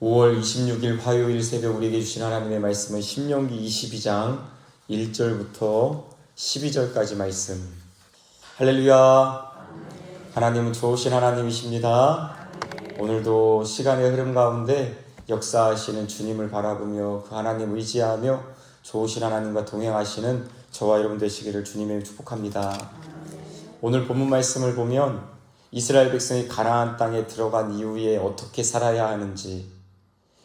5월 26일 화요일 새벽 우리에게 주신 하나님의 말씀은 신명기 22장 1절부터 12절까지 말씀. 할렐루야. 하나님은 좋으신 하나님이십니다. 오늘도 시간의 흐름 가운데 역사하시는 주님을 바라보며 그 하나님 의지하며 좋으신 하나님과 동행하시는 저와 여러분 되시기를 주님의 축복합니다. 오늘 본문 말씀을 보면 이스라엘 백성이 가나안 땅에 들어간 이후에 어떻게 살아야 하는지,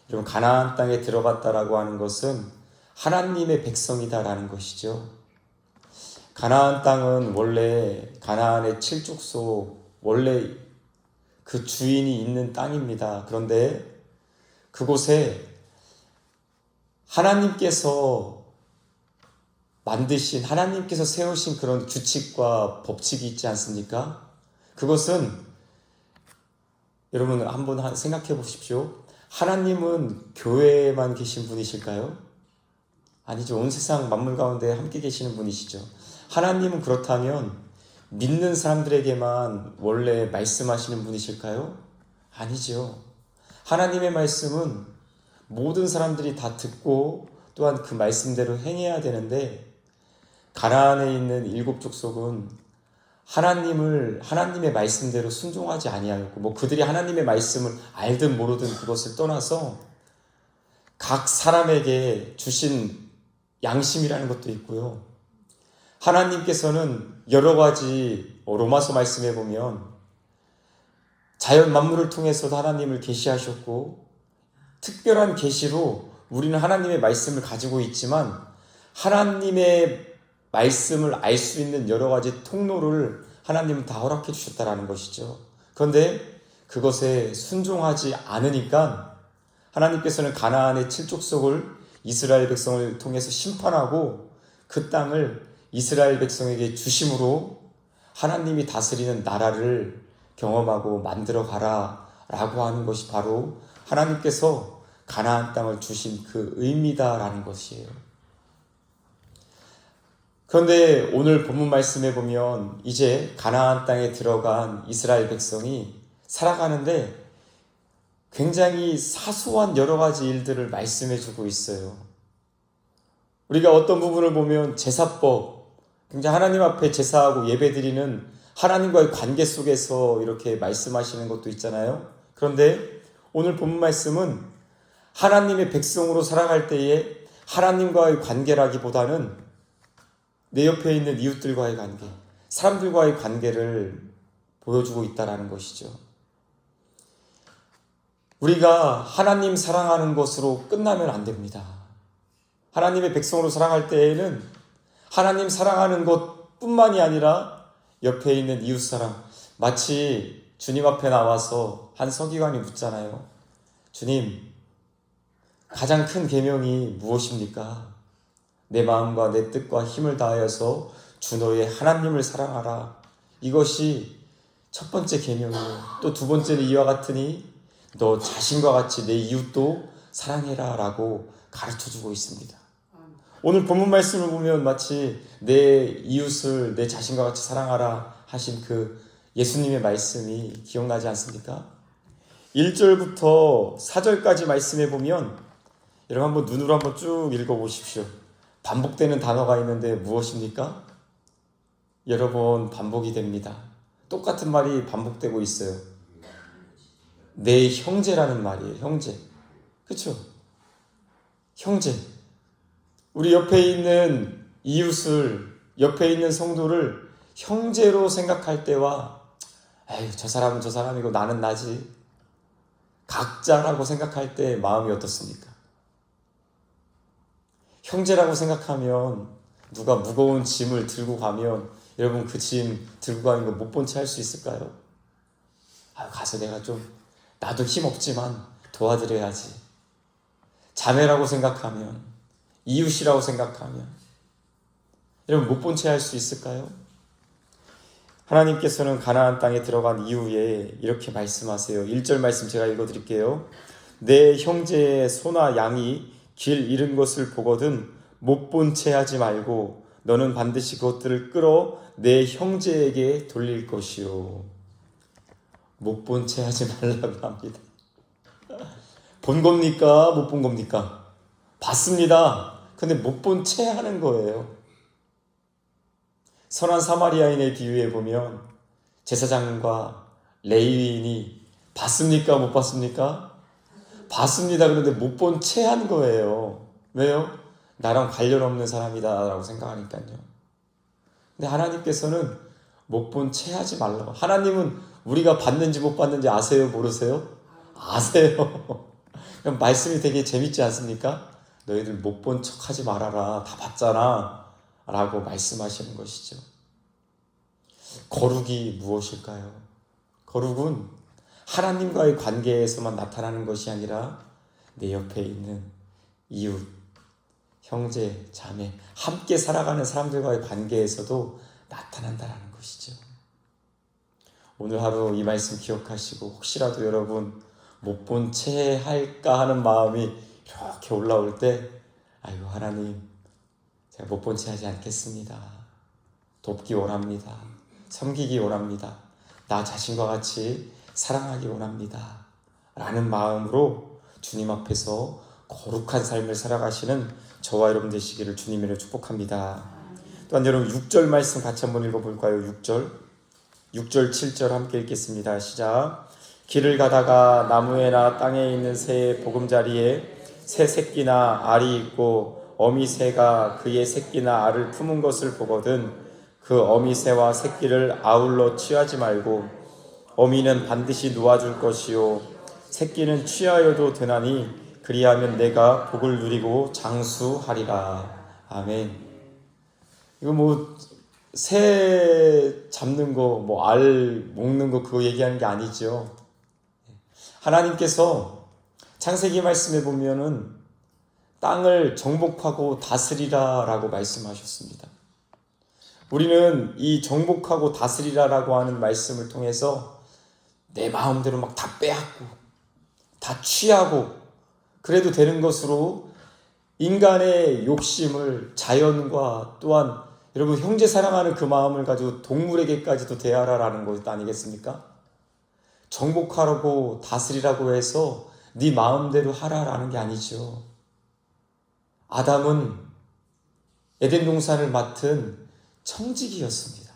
여러분, 가나안 땅에 들어갔다라고 하는 것은 하나님의 백성이다라는 것이죠. 가나안 땅은 원래 가나안의 칠족속, 원래 그 주인이 있는 땅입니다. 그런데 그곳에 하나님께서 만드신, 하나님께서 세우신 그런 규칙과 법칙이 있지 않습니까? 그것은 여러분 한번 생각해 보십시오. 하나님은 교회에만 계신 분이실까요? 아니죠. 온 세상 만물 가운데 함께 계시는 분이시죠. 하나님은 그렇다면 믿는 사람들에게만 원래 말씀하시는 분이실까요? 아니죠. 하나님의 말씀은 모든 사람들이 다 듣고 또한 그 말씀대로 행해야 되는데, 가나안에 있는 일곱 족속은 하나님의 말씀대로 순종하지 아니하였고, 그들이 하나님의 말씀을 알든 모르든 그것을 떠나서 각 사람에게 주신 양심이라는 것도 있고요. 하나님께서는 여러 가지, 로마서 말씀에 보면 자연 만물을 통해서도 하나님을 계시하셨고, 특별한 계시로 우리는 하나님의 말씀을 가지고 있지만 하나님의 말씀을 알 수 있는 여러 가지 통로를 하나님은 다 허락해 주셨다라는 것이죠. 그런데 그것에 순종하지 않으니까 하나님께서는 가나안의 칠족속을 이스라엘 백성을 통해서 심판하고 그 땅을 이스라엘 백성에게 주심으로 하나님이 다스리는 나라를 경험하고 만들어 가라 라고 하는 것이 바로 하나님께서 가나안 땅을 주신 그 의미다라는 것이에요. 그런데 오늘 본문 말씀에 보면 이제 가나안 땅에 들어간 이스라엘 백성이 살아가는데 굉장히 사소한 여러 가지 일들을 말씀해 주고 있어요. 우리가 어떤 부분을 보면 제사법, 굉장히 하나님 앞에 제사하고 예배드리는 하나님과의 관계 속에서 이렇게 말씀하시는 것도 있잖아요. 그런데 오늘 본문 말씀은 하나님의 백성으로 살아갈 때에 하나님과의 관계라기보다는 내 옆에 있는 이웃들과의 관계, 사람들과의 관계를 보여주고 있다는 것이죠. 우리가 하나님 사랑하는 것으로 끝나면 안 됩니다. 하나님의 백성으로 살아갈 때에는 하나님 사랑하는 것뿐만이 아니라 옆에 있는 이웃 사랑, 마치 주님 앞에 나와서 한 서기관이 묻잖아요. 주님, 가장 큰 계명이 무엇입니까? 내 마음과 내 뜻과 힘을 다하여서 주 너의 하나님을 사랑하라. 이것이 첫 번째 계명이요. 또 두 번째는 이와 같으니 너 자신과 같이 내 이웃도 사랑해라 라고 가르쳐주고 있습니다. 오늘 본문 말씀을 보면 마치 내 이웃을 내 자신과 같이 사랑하라 하신 그 예수님의 말씀이 기억나지 않습니까? 1절부터 4절까지 말씀해 보면 여러분 한번 눈으로 한번 쭉 읽어보십시오. 반복되는 단어가 있는데 무엇입니까? 여러 번 반복이 됩니다. 똑같은 말이 반복되고 있어요. 내 형제라는 말이에요. 형제. 그렇죠? 형제. 우리 옆에 있는 이웃을, 옆에 있는 성도를 형제로 생각할 때와 에휴, 저 사람은 저 사람이고 나는 나지, 각자라고 생각할 때 마음이 어떻습니까? 형제라고 생각하면 누가 무거운 짐을 들고 가면 여러분 그 짐 들고 가는 거 못 본 채 할 수 있을까요? 가서 내가 좀, 나도 힘 없지만 도와드려야지. 자매라고 생각하면, 이웃이라고 생각하면 여러분 못 본 채 할 수 있을까요? 하나님께서는 가나안 땅에 들어간 이후에 이렇게 말씀하세요. 1절 말씀 제가 읽어드릴게요. 내 형제의 소나 양이 길 잃은 것을 보거든 못 본 채 하지 말고 너는 반드시 그것들을 끌어 내 형제에게 돌릴 것이요. 못 본 채 하지 말라고 합니다. 본 겁니까? 못 본 겁니까? 봤습니다. 근데 못 본 채 하는 거예요. 선한 사마리아인의 비유에 보면 제사장과 레위인이 봤습니까? 못 봤습니까? 봤습니다. 그런데 못 본 채 한 거예요. 왜요? 나랑 관련 없는 사람이다 라고 생각하니까요. 근데 하나님께서는 못 본 채 하지 말라고. 하나님은 우리가 봤는지 못 봤는지 아세요? 모르세요? 아세요. 그럼 말씀이 되게 재밌지 않습니까? 너희들 못 본 척 하지 말아라. 다 봤잖아. 라고 말씀하시는 것이죠. 거룩이 무엇일까요? 거룩은 하나님과의 관계에서만 나타나는 것이 아니라 내 옆에 있는 이웃, 형제, 자매, 함께 살아가는 사람들과의 관계에서도 나타난다는 것이죠. 오늘 하루 이 말씀 기억하시고 혹시라도 여러분 못 본 채 할까 하는 마음이 이렇게 올라올 때 아이고 하나님 제가 못 본 채 하지 않겠습니다. 돕기 원합니다. 섬기기 원합니다. 나 자신과 같이 사랑하기 원합니다. 라는 마음으로 주님 앞에서 거룩한 삶을 살아가시는 저와 여러분 되시기를 주님으로 축복합니다. 또한 여러분 6절 말씀 같이 한번 읽어볼까요? 6절 7절 함께 읽겠습니다. 시작. 길을 가다가 나무에나 땅에 있는 새의 보금자리에 새 새끼나 알이 있고 어미 새가 그의 새끼나 알을 품은 것을 보거든 그 어미 새와 새끼를 아울러 취하지 말고 어미는 반드시 놓아줄 것이요 새끼는 취하여도 되나니 그리하면 내가 복을 누리고 장수하리라. 아멘. 이거 새 잡는 거, 알 먹는 거 그거 얘기하는 게 아니죠. 하나님께서 창세기 말씀에 보면은 땅을 정복하고 다스리라 라고 말씀하셨습니다. 우리는 이 정복하고 다스리라 라고 하는 말씀을 통해서 내 마음대로 막 다 빼앗고 다 취하고 그래도 되는 것으로 인간의 욕심을 자연과 또한 여러분 형제 사랑하는 그 마음을 가지고 동물에게까지도 대하라라는 것 아니겠습니까? 정복하라고 다스리라고 해서 네 마음대로 하라라는 게 아니죠. 아담은 에덴 동산을 맡은 청지기였습니다.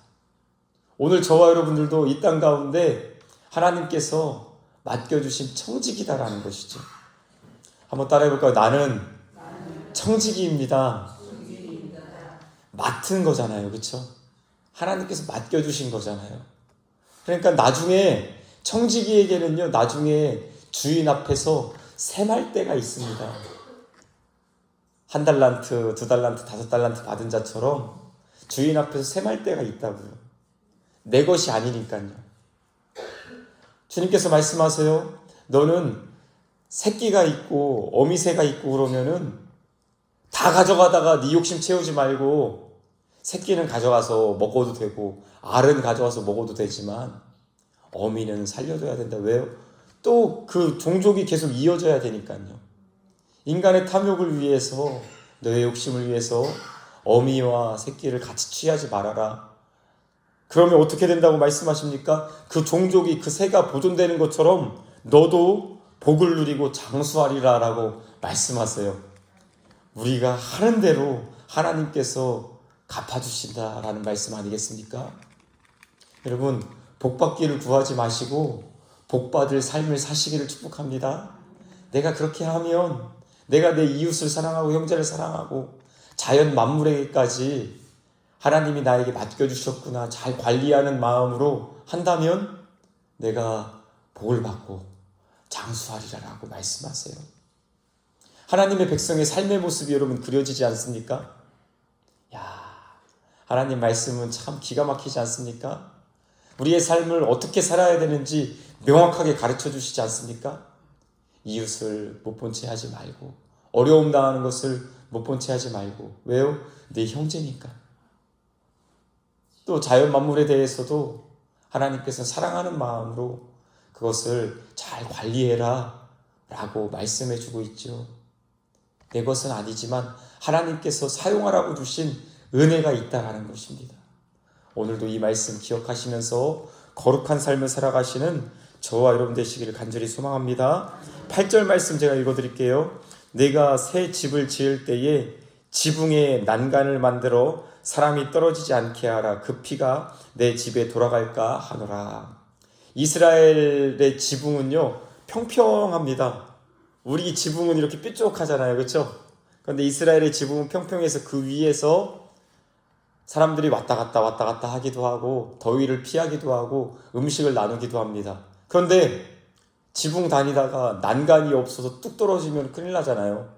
오늘 저와 여러분들도 이 땅 가운데 하나님께서 맡겨주신 청지기다라는 것이죠. 한번 따라해볼까요? 나는 청지기입니다. 맡은 거잖아요. 그렇죠? 하나님께서 맡겨주신 거잖아요. 그러니까 나중에 청지기에게는요. 나중에 주인 앞에서 셈할 때가 있습니다. 1달란트, 2달란트, 5달란트 받은 자처럼 주인 앞에서 셈할 때가 있다고요. 내 것이 아니니까요. 주님께서 말씀하세요. 너는 새끼가 있고 어미새가 있고 그러면은 다 가져가다가 네 욕심 채우지 말고 새끼는 가져가서 먹어도 되고 알은 가져와서 먹어도 되지만 어미는 살려둬야 된다. 왜요? 또 그 종족이 계속 이어져야 되니까요. 인간의 탐욕을 위해서 너의 욕심을 위해서 어미와 새끼를 같이 취하지 말아라. 그러면 어떻게 된다고 말씀하십니까? 그 종족이 그 새가 보존되는 것처럼 너도 복을 누리고 장수하리라 라고 말씀하세요. 우리가 하는 대로 하나님께서 갚아주신다라는 말씀 아니겠습니까? 여러분 복받기를 구하지 마시고 복받을 삶을 사시기를 축복합니다. 내가 그렇게 하면 내가 내 이웃을 사랑하고 형제를 사랑하고 자연 만물에게까지 하나님이 나에게 맡겨주셨구나 잘 관리하는 마음으로 한다면 내가 복을 받고 장수하리라라고 말씀하세요. 하나님의 백성의 삶의 모습이 여러분 그려지지 않습니까? 하나님 말씀은 참 기가 막히지 않습니까? 우리의 삶을 어떻게 살아야 되는지 명확하게 가르쳐 주시지 않습니까? 이웃을 못 본 채 하지 말고 어려움 당하는 것을 못 본 채 하지 말고 왜요? 내 형제니까. 또 자연 만물에 대해서도 하나님께서 사랑하는 마음으로 그것을 잘 관리해라 라고 말씀해 주고 있죠. 내 것은 아니지만 하나님께서 사용하라고 주신 은혜가 있다라는 것입니다. 오늘도 이 말씀 기억하시면서 거룩한 삶을 살아가시는 저와 여러분 되시기를 간절히 소망합니다. 8절 말씀 제가 읽어드릴게요. 내가 새 집을 지을 때에 지붕에 난간을 만들어 사람이 떨어지지 않게 하라. 그 피가 내 집에 돌아갈까 하노라. 이스라엘의 지붕은요 평평합니다. 우리 지붕은 이렇게 뾰족하잖아요, 그렇죠? 그런데 이스라엘의 지붕은 평평해서 그 위에서 사람들이 왔다 갔다 하기도 하고 더위를 피하기도 하고 음식을 나누기도 합니다. 그런데 지붕 다니다가 난간이 없어서 뚝 떨어지면 큰일 나잖아요.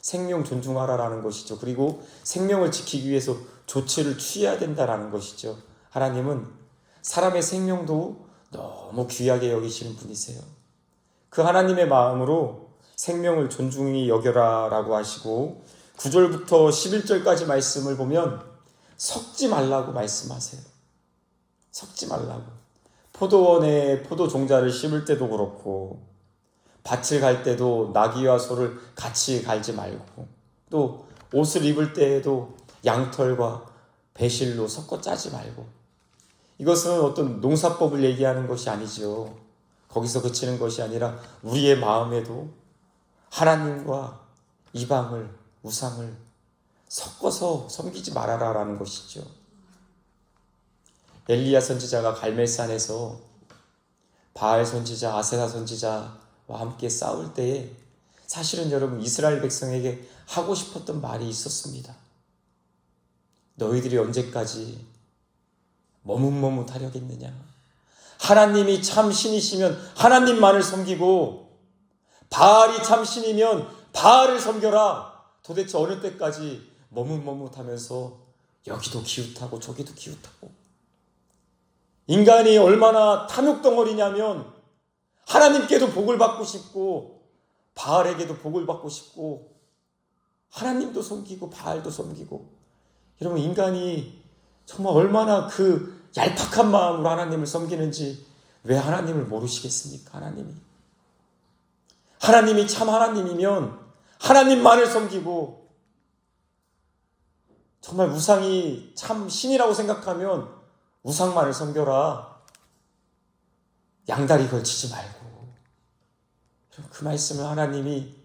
생명 존중하라라는 것이죠. 그리고 생명을 지키기 위해서 조치를 취해야 된다라는 것이죠. 하나님은 사람의 생명도 너무 귀하게 여기시는 분이세요. 그 하나님의 마음으로 생명을 존중히 여겨라 라고 하시고 9절부터 11절까지 말씀을 보면 섞지 말라고 말씀하세요. 섞지 말라고. 포도원에 포도 종자를 심을 때도 그렇고 밭을 갈 때도 나귀와 소를 같이 갈지 말고 또 옷을 입을 때에도 양털과 배실로 섞어 짜지 말고. 이것은 어떤 농사법을 얘기하는 것이 아니죠. 거기서 그치는 것이 아니라 우리의 마음에도 하나님과 이방을, 우상을 섞어서 섬기지 말아라라는 것이죠. 엘리야 선지자가 갈멜산에서 바알 선지자, 아세라 선지자와 함께 싸울 때에 사실은 여러분 이스라엘 백성에게 하고 싶었던 말이 있었습니다. 너희들이 언제까지 머뭇머뭇하려겠느냐. 하나님이 참 신이시면 하나님만을 섬기고 바알이 참 신이면 바알을 섬겨라. 도대체 어느 때까지 머뭇머뭇하면서 여기도 기웃하고 저기도 기웃하고. 인간이 얼마나 탐욕덩어리냐면 하나님께도 복을 받고 싶고 바알에게도 복을 받고 싶고 하나님도 섬기고 바알도 섬기고. 여러분 인간이 정말 얼마나 그 얄팍한 마음으로 하나님을 섬기는지 왜 하나님을 모르시겠습니까? 하나님이 참 하나님이면 하나님만을 섬기고 정말 우상이 참 신이라고 생각하면 우상만을 섬겨라. 양다리 걸치지 말고. 그 말씀을 하나님이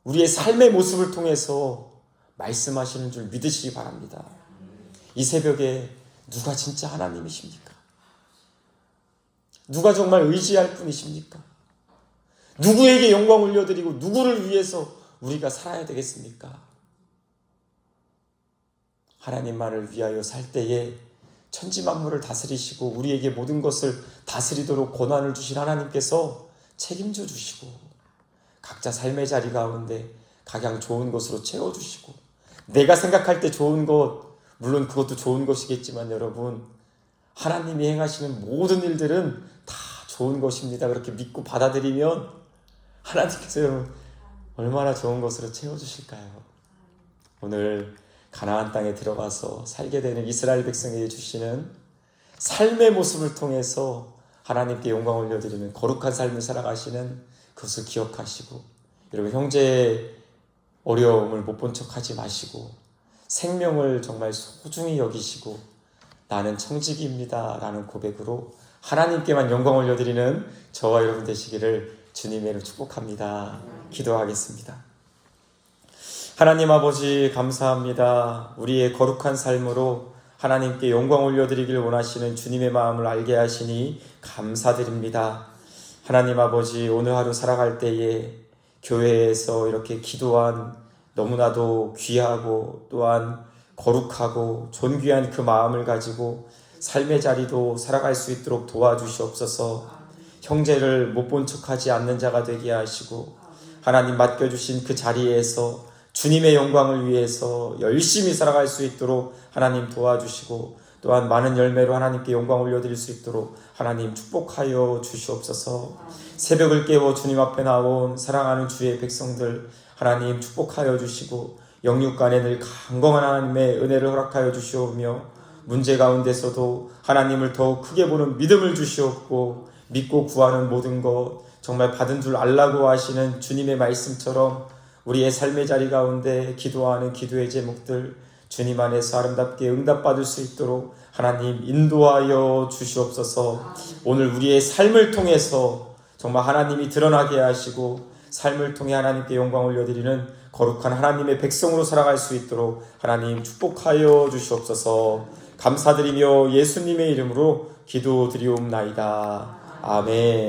우리의 삶의 모습을 통해서 말씀하시는 줄 믿으시기 바랍니다. 이 새벽에 누가 진짜 하나님이십니까? 누가 정말 의지할 분이십니까? 누구에게 영광 올려드리고 누구를 위해서 우리가 살아야 되겠습니까? 하나님만을 위하여 살 때에 천지만물을 다스리시고 우리에게 모든 것을 다스리도록 권한을 주신 하나님께서 책임져 주시고 각자 삶의 자리 가운데 각양 좋은 것으로 채워주시고 내가 생각할 때 좋은 것, 물론 그것도 좋은 것이겠지만 여러분 하나님이 행하시는 모든 일들은 다 좋은 것입니다. 그렇게 믿고 받아들이면 하나님께서 여러분 얼마나 좋은 것으로 채워주실까요? 오늘 가나안 땅에 들어가서 살게 되는 이스라엘 백성에게 주시는 삶의 모습을 통해서 하나님께 영광 올려드리는 거룩한 삶을 살아가시는 그것을 기억하시고 여러분 형제의 어려움을 못 본 척하지 마시고 생명을 정말 소중히 여기시고 나는 청지기입니다 라는 고백으로 하나님께만 영광 올려드리는 저와 여러분 되시기를 주님의 이름으로 축복합니다. 기도하겠습니다. 하나님 아버지 감사합니다. 우리의 거룩한 삶으로 하나님께 영광 올려드리길 원하시는 주님의 마음을 알게 하시니 감사드립니다. 하나님 아버지 오늘 하루 살아갈 때에 교회에서 이렇게 기도한 너무나도 귀하고 또한 거룩하고 존귀한 그 마음을 가지고 삶의 자리도 살아갈 수 있도록 도와주시옵소서. 형제를 못 본 척하지 않는 자가 되게 하시고 하나님 맡겨주신 그 자리에서 주님의 영광을 위해서 열심히 살아갈 수 있도록 하나님 도와주시고 또한 많은 열매로 하나님께 영광 올려드릴 수 있도록 하나님 축복하여 주시옵소서. 새벽을 깨워 주님 앞에 나온 사랑하는 주의 백성들 하나님 축복하여 주시고 영육간에 늘 강건한 하나님의 은혜를 허락하여 주시오며 문제 가운데서도 하나님을 더욱 크게 보는 믿음을 주시옵고 믿고 구하는 모든 것 정말 받은 줄 알라고 하시는 주님의 말씀처럼 우리의 삶의 자리 가운데 기도하는 기도의 제목들 주님 안에서 아름답게 응답받을 수 있도록 하나님 인도하여 주시옵소서. 오늘 우리의 삶을 통해서 정말 하나님이 드러나게 하시고 삶을 통해 하나님께 영광 올려드리는 거룩한 하나님의 백성으로 살아갈 수 있도록 하나님 축복하여 주시옵소서. 감사드리며 예수님의 이름으로 기도드리옵나이다. 아멘.